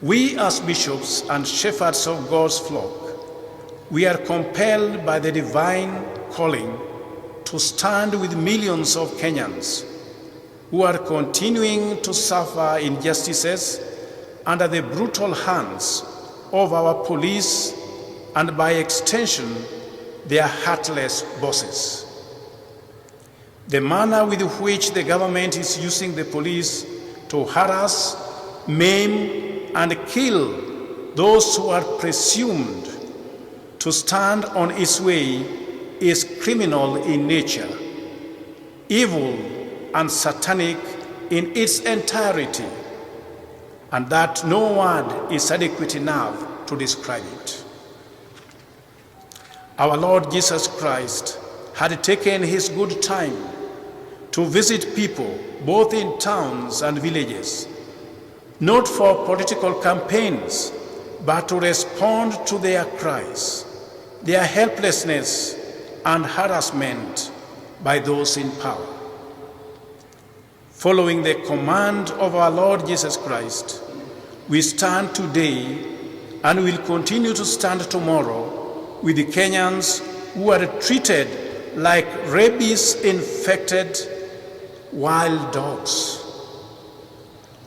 We as bishops and shepherds of God's flock, we are compelled by the divine calling to stand with millions of Kenyans who are continuing to suffer injustices under the brutal hands of our police and by extension, their heartless bosses. The manner with which the government is using the police to harass, maim, and kill those who are presumed to stand on its way is criminal in nature, evil and satanic in its entirety, and that no word is adequate enough to describe it. Our Lord Jesus Christ had taken his good time to visit people both in towns and villages, not for political campaigns, but to respond to their cries, their helplessness and harassment by those in power. Following the command of our Lord Jesus Christ, we stand today and will continue to stand tomorrow with the Kenyans who are treated like rabies-infected wild dogs.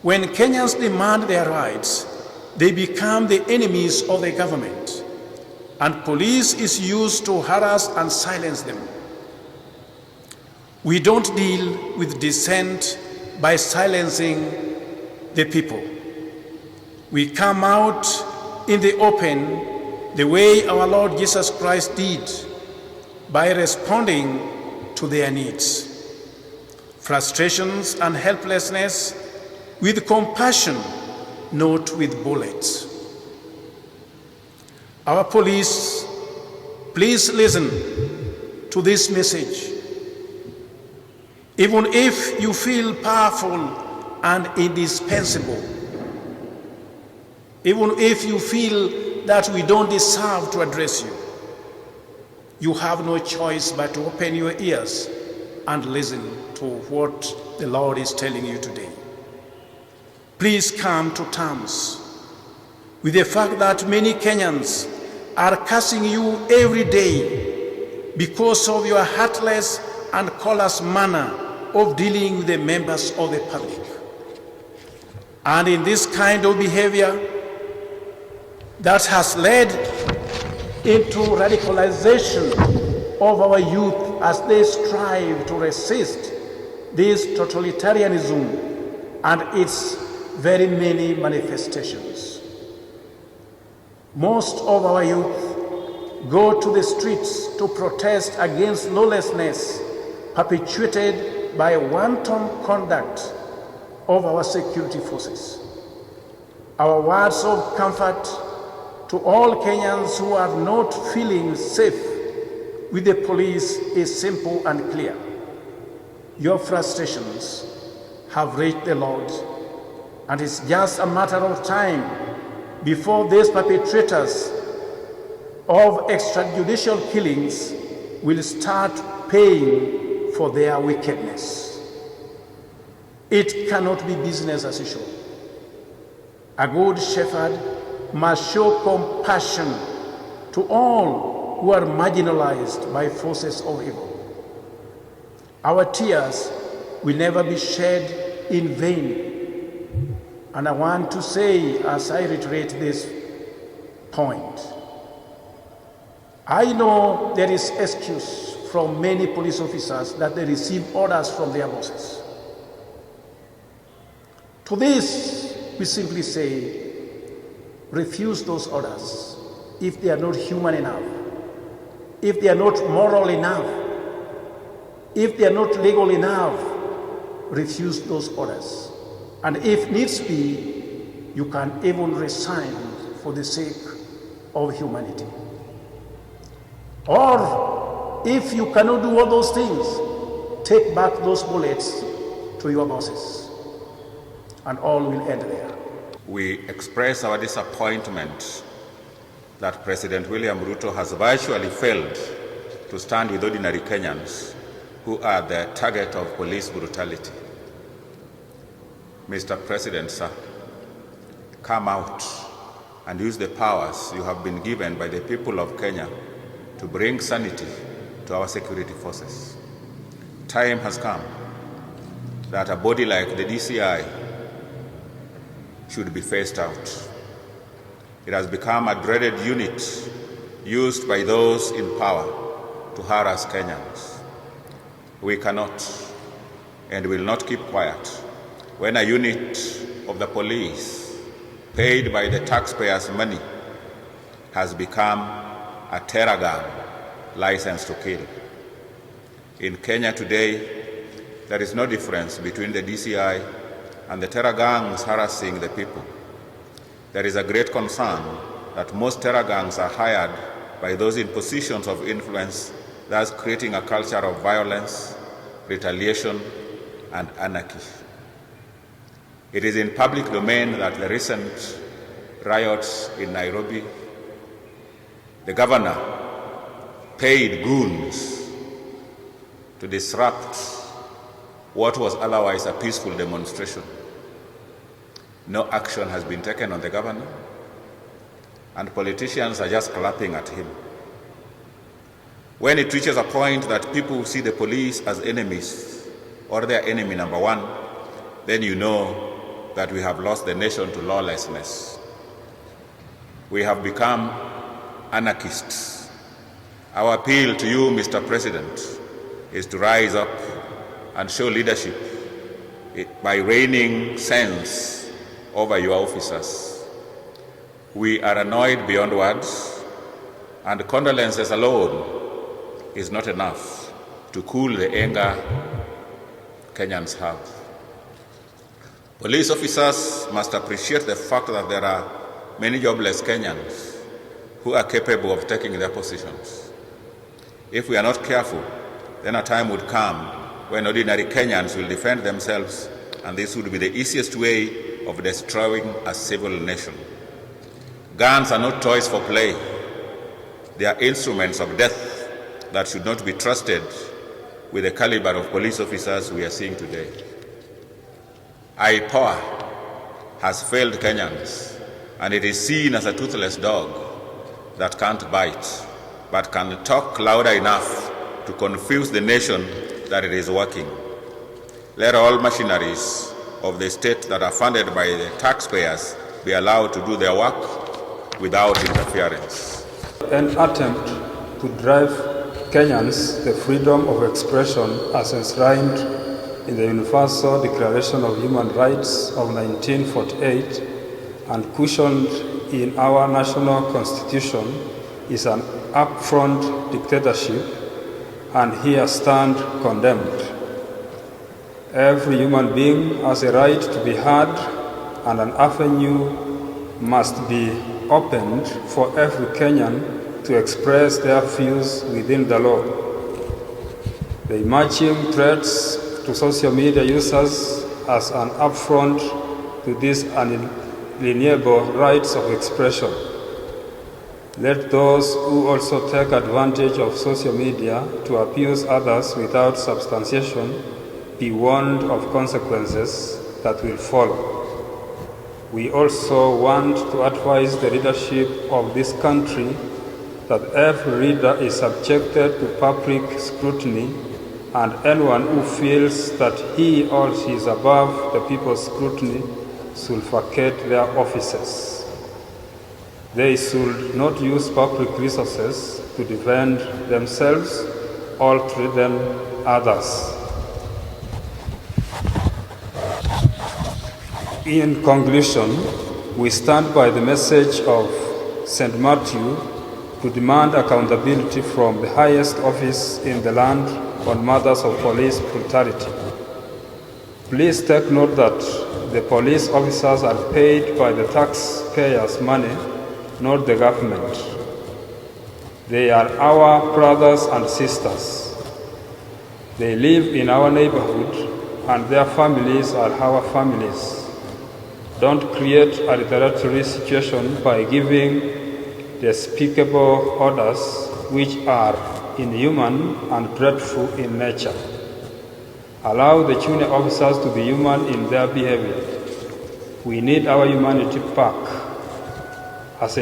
When Kenyans demand their rights, they become the enemies of the government, and police is used to harass and silence them. We don't deal with dissent by silencing the people. We come out in the open the way our Lord Jesus Christ did, by responding to their needs, frustrations and helplessness with compassion, not with bullets. Our police, please listen to this message. Even if you feel powerful and indispensable, even if you feel that we don't deserve to address you, you have no choice but to open your ears and listen to what the Lord is telling you today. Please come to terms with the fact that many Kenyans are cursing you every day because of your heartless and callous manner of dealing with the members of the public. And in this kind of behavior that has led into radicalization of our youth as they strive to resist this totalitarianism and its very many manifestations. Most of our youth go to the streets to protest against lawlessness perpetuated by wanton conduct of our security forces. Our words of comfort to all Kenyans who are not feeling safe with the police is simple and clear. Your frustrations have reached the Lord, and it's just a matter of time before these perpetrators of extrajudicial killings will start paying for their wickedness. It cannot be business as usual. A good shepherd must show compassion to all who are marginalized by forces of evil. Our tears will never be shed in vain. And I want to say, as I reiterate this point, I know there is excuse from many police officers that they receive orders from their bosses. To this, we simply say, refuse those orders if they are not human enough, if they are not moral enough, if they are not legal enough. Refuse those orders. And if needs be, you can even resign for the sake of humanity. Or if you cannot do all those things, take back those bullets to your bosses, and all will end there. We express our disappointment that President William Ruto has virtually failed to stand with ordinary Kenyans who are the target of police brutality. Mr. President, sir, come out and use the powers you have been given by the people of Kenya to bring sanity to our security forces. Time has come that a body like the DCI should be phased out. It has become a dreaded unit used by those in power to harass Kenyans. We cannot and will not keep quiet when a unit of the police paid by the taxpayers' money has become a terror gang licensed to kill. In Kenya today, there is no difference between the DCI and the terror gangs harassing the people. There is a great concern that most terror gangs are hired by those in positions of influence, thus creating a culture of violence, retaliation, and anarchy. It is in public domain that the recent riots in Nairobi, the governor paid goons to disrupt what was otherwise a peaceful demonstration. No action has been taken on the governor, and politicians are just clapping at him. When it reaches a point that people see the police as enemies or their enemy number one, then you know that we have lost the nation to lawlessness. We have become anarchists. Our appeal to you, Mr. President, is to rise up and show leadership by raining sense over your officers. We are annoyed beyond words, and condolences alone is not enough to cool the anger Kenyans have. Police officers must appreciate the fact that there are many jobless Kenyans who are capable of taking their positions. If we are not careful, then a time would come when ordinary Kenyans will defend themselves, and this would be the easiest way of destroying a civil nation. Guns are not toys for play. They are instruments of death that should not be trusted with the caliber of police officers we are seeing today. Power has failed Kenyans, and it is seen as a toothless dog that can't bite, but can talk louder enough to confuse the nation that it is working. Let all machineries of the state that are funded by the taxpayers be allowed to do their work without interference. An attempt to drive Kenyans the freedom of expression as enshrined in the Universal Declaration of Human Rights of 1948 and cushioned in our national constitution is an upfront dictatorship, and here stand condemned. Every human being has a right to be heard, and an avenue must be opened for every Kenyan to express their views within the law. The emerging threats to social media users as an affront to these unalienable rights of expression. Let those who also take advantage of social media to abuse others without substantiation be warned of consequences that will follow. We also want to advise the leadership of this country that every reader is subjected to public scrutiny, and anyone who feels that he or she is above the people's scrutiny should vacate their offices. They should not use public resources to defend themselves or threaten others. In conclusion, we stand by the message of St. Matthew to demand accountability from the highest office in the land on matters of police brutality. Please take note that the police officers are paid by the taxpayers' money, not the government. They are our brothers and sisters. They live in our neighborhood, and their families are our families. Don't create a retaliatory situation by giving despicable orders which are inhuman and dreadful in nature. Allow the junior officers to be human in their behavior. We need our humanity back. As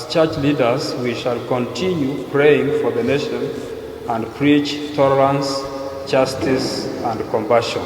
church leaders, we shall continue praying for the nation and preach tolerance, justice, and compassion.